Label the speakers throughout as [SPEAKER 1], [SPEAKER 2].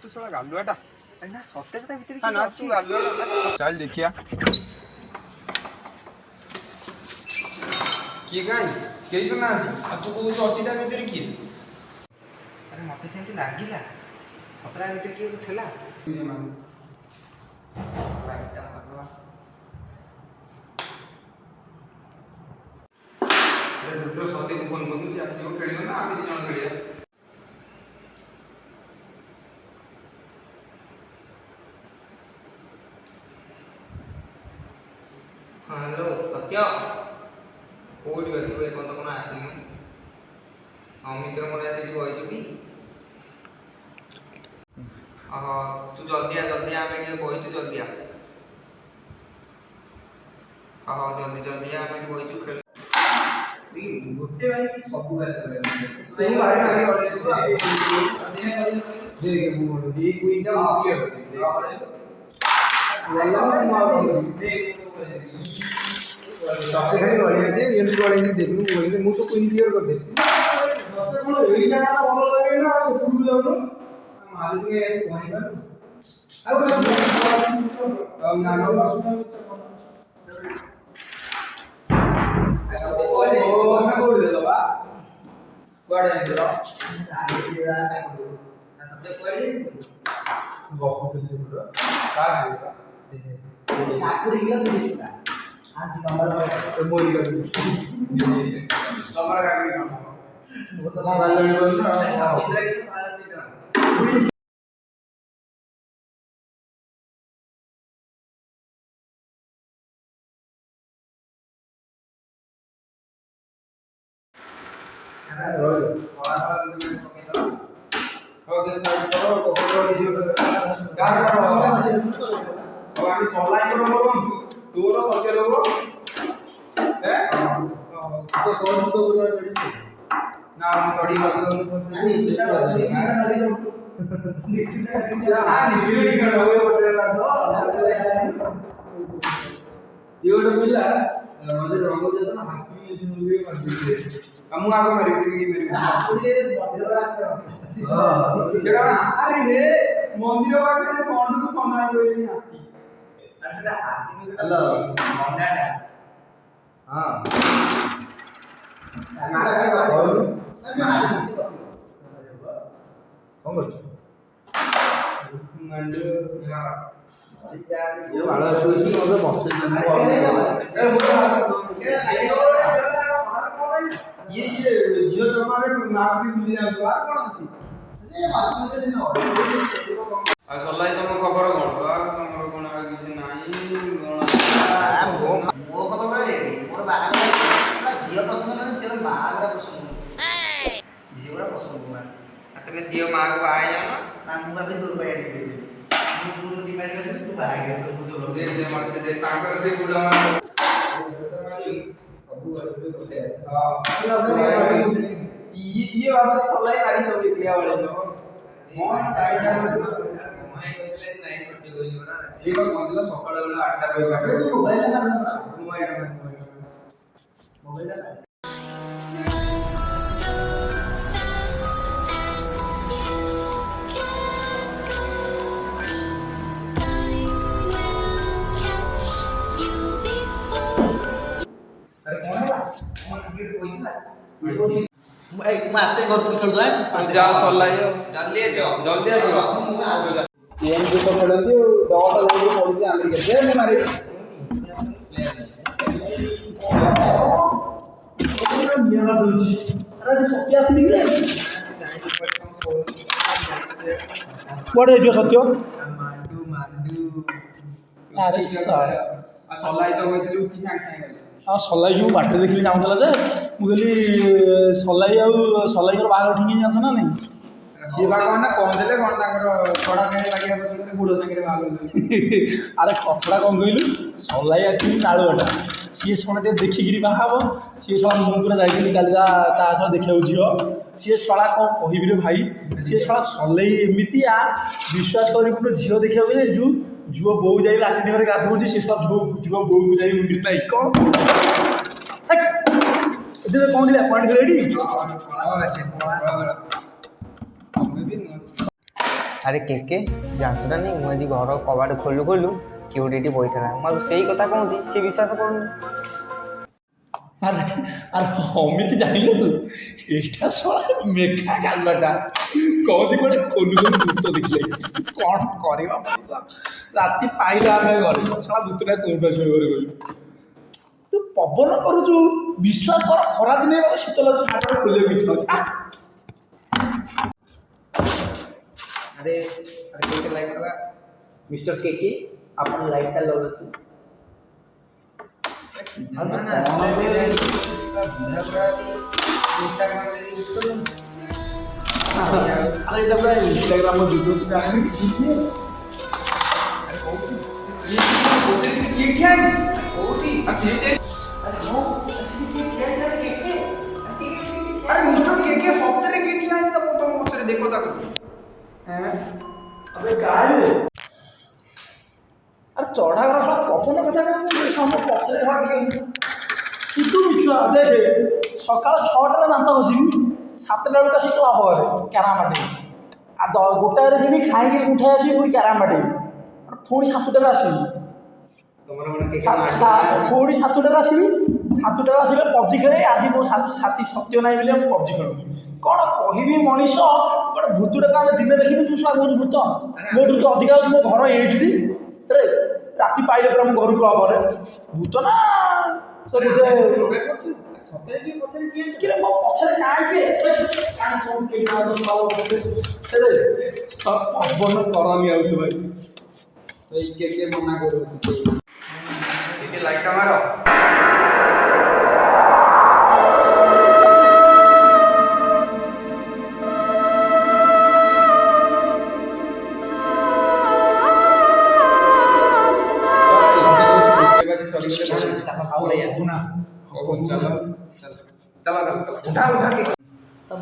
[SPEAKER 1] तू साला गालुआटा
[SPEAKER 2] ना सत्य ता भीतर
[SPEAKER 1] ना तू गालुआटा चल देखिया किए काई केही तो ना तू को अछि ता भीतर किए
[SPEAKER 2] अरे मते सेमती लागिला सतरा भीतर किए गोटे थेला लाइटा मारवा
[SPEAKER 1] अरे रुद्र सत्य को फोन करू से आसीबो खेलिबो ना आमे दी जण खेलिया
[SPEAKER 2] हेलो सत्य कोड बे तू एक कोन आसीनु अमित्र मोर आसी बइ छुटी तू जल्दी आ आमे के बइ तू जल्दी आ जल्दी आ आमे बइ छु खेल गोटे भाई सब गाय तू भाई आगे बढ़े तू देख वो दी क्वीन का क्लियर लाइला मार देख
[SPEAKER 1] सबसे खाली गळे আছে এমনি গळे নি দেখনু বলে মু তো কুইন ক্লিয়ার कर दे
[SPEAKER 2] মতে কোন এই জায়গাটা ভালো লাগে না শুরু যাবো মাঝে থেকে কই না আর না না
[SPEAKER 1] तोर सत्य लोग ना चढ़ी ये पिला मजे रंग जाता हाथी हम आगे मारी सेटा अरे हे मंदिर वाले सौंड को सोना कोई हाथी अरे सेटा हाथी हेलो मंडाडा हां ना कौन मंडू ये वाला सोची मगे बसे दिन ये जियो चौका में नाक भी भूल जातो आ कोन अछि से बात में दिन आ सल्लाई तम खबर कोन बा तमरो कोन आ किछ नाही कोन
[SPEAKER 2] मो खबर रे मोर बाहा जियो पसंद नहीं से बाहा पसंद जियो पसंद हुआ तने जियो मां को आए जानो ना मुगा भी दूर बैठ दे मु डिमांड कर तू बाहा गए तो बुझो
[SPEAKER 1] दे मारते दे ताकर से बुढ़ा ये बाबा सल्लाई मारी सब इंडिया वाले तो मोन टाइट है सीमा कोंतला सकाळ वेळा 8 टा रे काटे मोबाईल अरे कौन है कौन क्रिकेट कोई था
[SPEAKER 2] मासे घर खेल दो
[SPEAKER 1] जाओ सल्लाई
[SPEAKER 2] जल्दी आ
[SPEAKER 1] एम जो तो खेलती दौड़ लगे पड़ी अमेरिका दे मैं मारी
[SPEAKER 2] अरे सत्य आसी निकले जो सत्य
[SPEAKER 1] मांडू
[SPEAKER 2] अरे सर
[SPEAKER 1] सल्लाई तो होइतली उठी सांग सांग
[SPEAKER 3] सल्लाई की बाटे देखिली जाऊला जे मुझे सल्लाई सल्लाई बाहर ठीक जात ना नहीं
[SPEAKER 1] सी बागवान ना कौन देले कौन ताकर छड़ा खाई लागिया बदले बुढ़ो संगे बाग
[SPEAKER 3] अरे कपड़ा कौन कहलु सल्लाई एक्चुअली नाड़ुआटा सी शला टे देखिकी बाहब सी शला मु पूरा जाइली काली सह देखा झील सी शला कौन कहबी रे भाई सी शला सल्लाई एमतिया विश्वास कर झील देखा जो झुओ बोऊ जाई राति घर गाधोची से सब झुओ झुओ बोऊ को जाई मुंडी नहीं कौन इधर कौन दिला पॉइंट रेडी
[SPEAKER 4] ଆରେ କେକେ ଜାଣିଛୁ ନା ନାଇଁ ମୁଁ ଆଜି ଘର କବାଟ ଖୋଲୁ ଖୋଲୁ କିଏ ଗୋଟେ ଏଠି ବଇଥିଲା ମୁଁ ଆଉ ସେଇ କଥା କହୁଛି ସିଏ ବିଶ୍ୱାସ କରୁନି।
[SPEAKER 3] ଆରେ ଆରେ ଅମିତି ଜାଣିଲୁ ଏଇଟା ଶଳା ମେଘା ଗାଲଟା କହୁଛି ଗୋଟେ ଖୋଲୁ ଖୋଲୁ ଭୂତ ଦେଖିଲେ କ'ଣ କରିବା ମଣିଷ। ରାତି ପାଇଲେ ଆମେ ଘରେ ଶଳା ଭୂତଟା କୋଉଠୁ ଆସିବ ଘରେ କହିଲୁ। ତୁ ପବନ କରୁଛୁ ବିଶ୍ୱାସ କର ଖରାଦିନେ ମୋତେ ଶୀତ ଲାଗୁଛି ସାର୍ଟଟା ଖୋଲିବାକୁ ଇଚ୍ଛା ହେଉଛି।
[SPEAKER 2] अरे अरे केके लाइट लगा मिस्टर केके अपन लाइट का लगा तू ना ना मेरे बुढ़ा बुढ़ा इंस्टाग्राम पे यूज कर लो
[SPEAKER 3] अरे इधर भाई इंस्टाग्राम में वीडियो की जाने में सीखिए।
[SPEAKER 1] अरे ये किसी को पूछ रही से किया है ओटी अच्छी है
[SPEAKER 2] अरे नो ऐसी की क्या कर केके
[SPEAKER 1] अरे मिस्टर केके सॉफ्टवेयर के किया है तब तो पूछ रहे देखो तक
[SPEAKER 3] अबे काय रे अरे चढ़ा घर पवन कथा पछरे शुद्ध मिछुआ देखे सकाल 6टार दात घषिबी 7टा बेलू आसी क्लब घरे क्याराम बाटे आ गोटाए जी खाई उठाई आसि पुणी क्याराम बाटे पुणी 7टार आसबि
[SPEAKER 1] तुम्हारा मन केके
[SPEAKER 3] पुणी 7टार आसबि 7टार आसले पबजी खेले आज मो साथी सत्य नाई बोले पबजी खेलु कौन कहबी मनीष गोटे भूतटा आम दिन देखी तू सब कौन भूत मोटू तो अधिका मो घर एठी रे राति पाइले पूरा मो घर क्लब रे भूत ना तो जे
[SPEAKER 1] सତରେ କି ପଛରେ କିଏ
[SPEAKER 3] कि मो पछरे काई के कान फोन के ना तो सब रे पवन करनी आउ तू भाई
[SPEAKER 1] ଏଇ କେକେ ମନା କରୁ କେକେ ଲାଇଟ୍ ମାର चला उठा उठा के
[SPEAKER 2] तब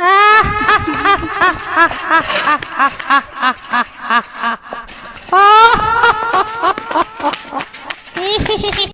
[SPEAKER 5] Ah